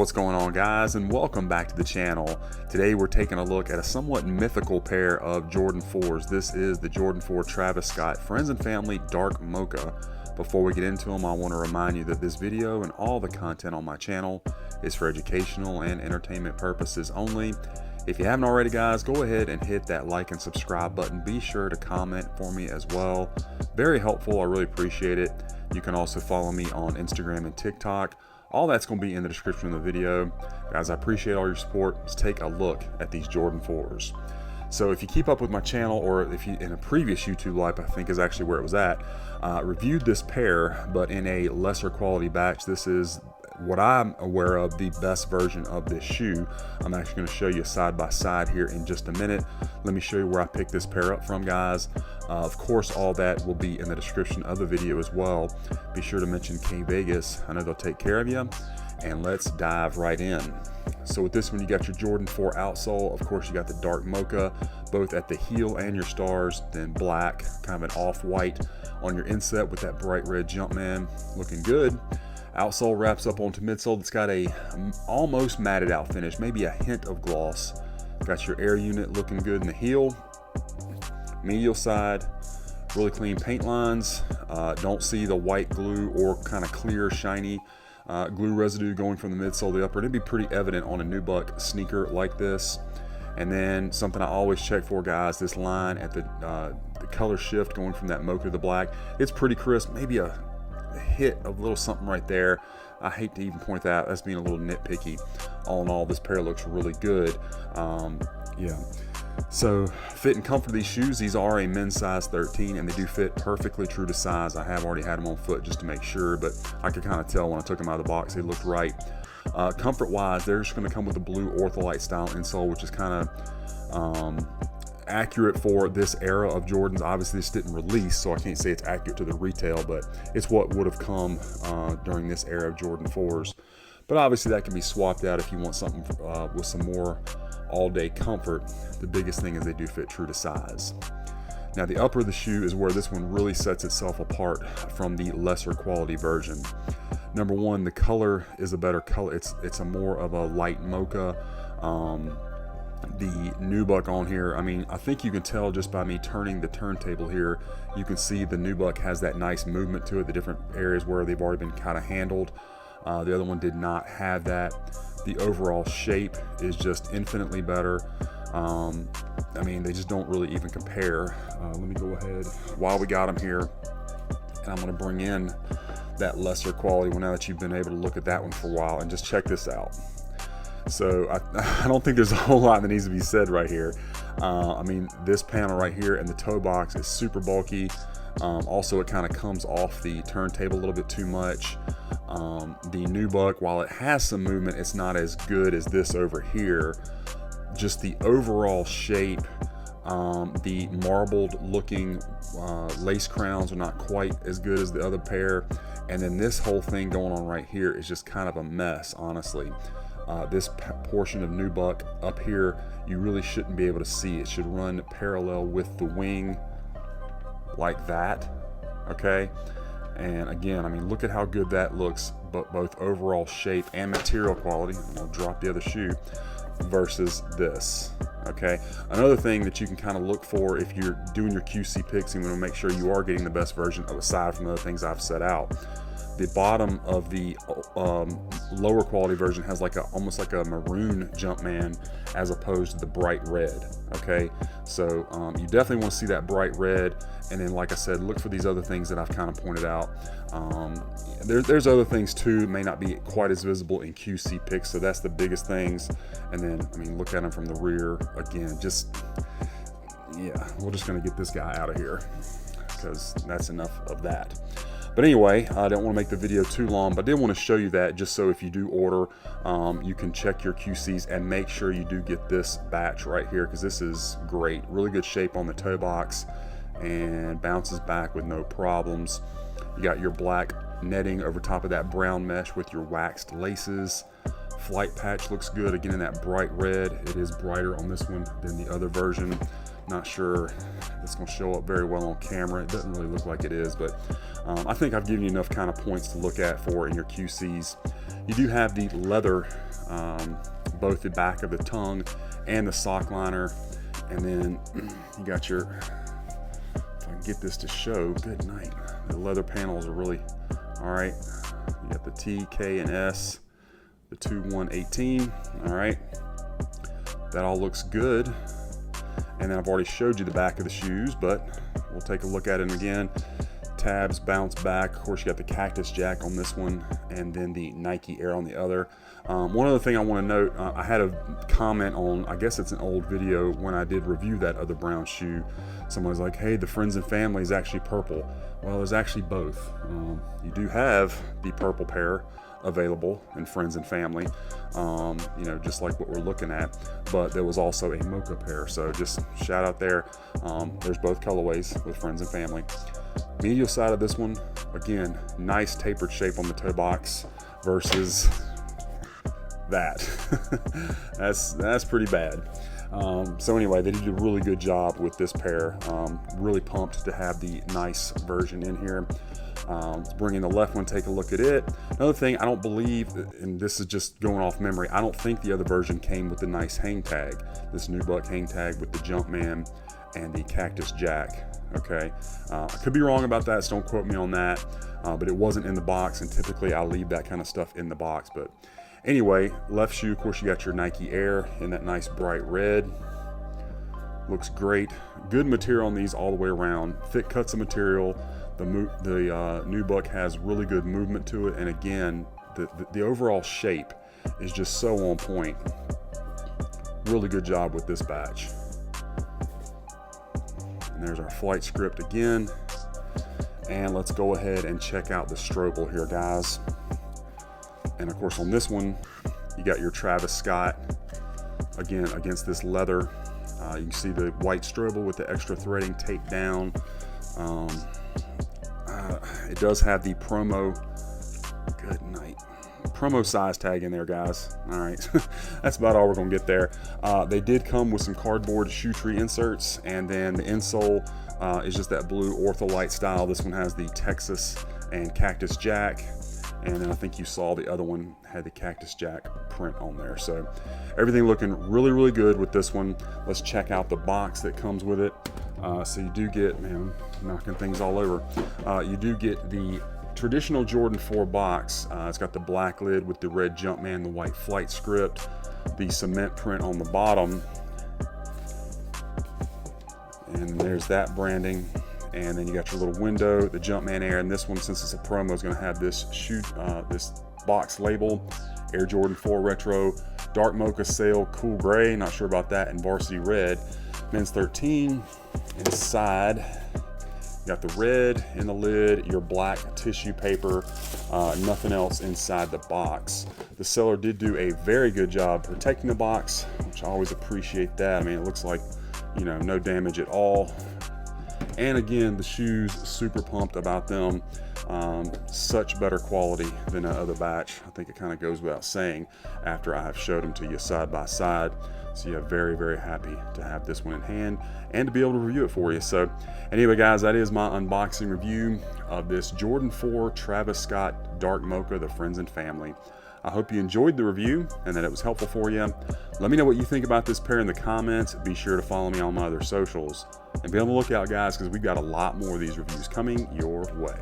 What's going on, guys, and welcome back to the channel. Today we're taking a look at a somewhat mythical pair of Jordan 4s. This is the Jordan 4 Travis Scott Friends and Family Dark Mocha. Before we get into them, I want to remind you that this video and all the content on my channel is for educational and entertainment purposes only. If you haven't already, guys, go ahead and hit that like and subscribe button. Be sure to comment for me as well. Very helpful. I really appreciate it. You can also follow me on Instagram and TikTok. All that's going to be in the description of the video. Guys, I appreciate all your support. Let's take a look at these Jordan 4s. So if you keep up with my channel, or if you in a previous YouTube live, I think is actually where it was at, reviewed this pair, but in a lesser quality batch. This is what I'm aware of the best version of this shoe. I'm actually going to show you side by side here in just a minute. Let me show you where I picked this pair up from, guys. Of course, all that will be in the description of the video as well. Be sure to mention kvegaskickz. I know they'll take care of you. And let's dive right in. So with this one, you got your Jordan 4 outsole. Of course, you got the dark mocha, both at the heel and your stars, then black, kind of an off-white on your inset with that bright red Jumpman. Looking good. Outsole wraps up onto midsole. It's got a almost matted out finish, maybe a hint of gloss. Got your air unit looking good in the heel. Medial side, really clean paint lines. Don't see the white glue or kind of clear, shiny glue residue going from the midsole to the upper. It'd be pretty evident on a nubuck sneaker like this. And then something I always check for, guys, this line at the color shift going from that mocha to the black. It's pretty crisp, maybe a hit of a little something right there. I hate to even point that out. That's being a little nitpicky. All in all, this pair looks really good. Yeah. So fit and comfort of these shoes, these are a men's size 13 and they do fit perfectly true to size. I have already had them on foot just to make sure, but I could kind of tell when I took them out of the box they looked right. Comfort wise, they're just going to come with a blue ortholite style insole, which is kind of accurate for this era of Jordans. Obviously this didn't release, so I can't say it's accurate to the retail, but it's what would have come during this era of Jordan 4s. But obviously that can be swapped out if you want something with some more all-day comfort. The biggest thing is they do fit true to size. Now the upper of the shoe is where this one really sets itself apart from the lesser quality version. Number one, the color is a better color. It's a more of a light mocha. The nubuck on here, I mean, I think you can tell just by me turning the turntable here, you can see the nubuck has that nice movement to it, the different areas where they've already been kind of handled. The other one did not have that. The overall shape is just infinitely better. I mean, they just don't really even compare. Let me go ahead while we got them here, and I'm going to bring in that lesser quality one now that you've been able to look at that one for a while, and just check this out. So I don't think there's a whole lot that needs to be said right here. I mean, this panel right here and the toe box is super bulky. Also, it kind of comes off the turntable a little bit too much. The nubuck, while it has some movement, it's not as good as this over here. Just the overall shape, the marbled looking lace crowns are not quite as good as the other pair. And then this whole thing going on right here is just kind of a mess, honestly. This portion of nubuck up here, you really shouldn't be able to see. It should run parallel with the wing like that, okay? And again, I mean, look at how good that looks, but both overall shape and material quality. I'm gonna drop the other shoe versus this, okay? Another thing that you can kind of look for if you're doing your QC picks and you want to make sure you are getting the best version of, aside from the other things I've set out, the bottom of the lower quality version has like almost like a maroon Jumpman as opposed to the bright red. Okay, so you definitely want to see that bright red, and then like I said, look for these other things that I've kind of pointed out. There's other things too, may not be quite as visible in QC picks, so that's the biggest things. And then I mean, look at them from the rear again. Just yeah, we're just gonna get this guy out of here because that's enough of that. But anyway, I don't want to make the video too long, but I did want to show you that just so if you do order, you can check your QCs and make sure you do get this batch right here, because this is great. Really good shape on the toe box and bounces back with no problems. You got your black netting over top of that brown mesh with your waxed laces. Flight patch looks good, again in that bright red. It is brighter on this one than the other version. Not sure it's going to show up very well on camera. It doesn't really look like it is, but I think I've given you enough kind of points to look at for in your QCs. You do have the leather, both the back of the tongue and the sock liner, and then you got your, if I can get this to show, good night. The leather panels are really, all right. You got the T, K, and S, the 2-1-18, all right. That all looks good. And then I've already showed you the back of the shoes, but we'll take a look at it again. Tabs bounce back. Of course, you got the Cactus Jack on this one, and then the Nike Air on the other. One other thing I want to note, I had a comment on, I guess it's an old video when I did review that other brown shoe. Someone was like, hey, the Friends and Family is actually purple. Well, there's actually both. You do have the purple pair available in Friends and Family, you know, just like what we're looking at, but there was also a Mocha pair, so just shout out there. There's both colorways with Friends and Family. Medial side of this one, again, nice tapered shape on the toe box versus that. that's pretty bad. So anyway, they did a really good job with this pair. Really pumped to have the nice version in here. Let's bring in the left one, take a look at it. Another thing, I don't believe, and this is just going off memory, I don't think the other version came with the nice hang tag. This nubuck hang tag with the Jumpman and the Cactus Jack. Okay, I could be wrong about that, so don't quote me on that, but it wasn't in the box, and typically I leave that kind of stuff in the box. But anyway, left shoe, of course, you got your Nike Air in that nice bright red. Looks great. Good material on these all the way around. Thick cuts of material. The nubuck has really good movement to it, and again, the overall shape is just so on point. Really good job with this batch. And there's our flight script again. And let's go ahead and check out the Strobel here, guys. And of course, on this one, you got your Travis Scott, again, against this leather. You can see the white Strobel with the extra threading taped down. It does have the promo, good night, promo size tag in there, guys. All right, that's about all we're gonna get there. They did come with some cardboard shoe tree inserts, and then the insole is just that blue Ortholite style. This one has the Texas and Cactus Jack, and then I think you saw the other one had the Cactus Jack print on there. So everything looking really, really good with this one. Let's check out the box that comes with it. So you do get, man, knocking things all over. You do get the traditional Jordan 4 box. It's got the black lid with the red Jumpman, the white flight script, the cement print on the bottom, and there's that branding. And then you got your little window, the Jumpman Air, and this one, since it's a promo, is going to have this shoe, this box label, Air Jordan 4 Retro, Dark Mocha Sail, Cool Gray, not sure about that, and Varsity Red. Men's 13. Inside, you got the red in the lid, your black tissue paper, nothing else inside the box. The seller did do a very good job protecting the box, which I always appreciate that. I mean, it looks like, you know, no damage at all. And again, the shoes, super pumped about them. Such better quality than the other batch. I think it kind of goes without saying after I have showed them to you side by side. So yeah, very, very happy to have this one in hand and to be able to review it for you. So anyway, guys, that is my unboxing review of this Jordan 4 Travis Scott Dark Mocha, the Friends and Family. I hope you enjoyed the review and that it was helpful for you. Let me know what you think about this pair in the comments. Be sure to follow me on my other socials. And be on the lookout, guys, because we've got a lot more of these reviews coming your way.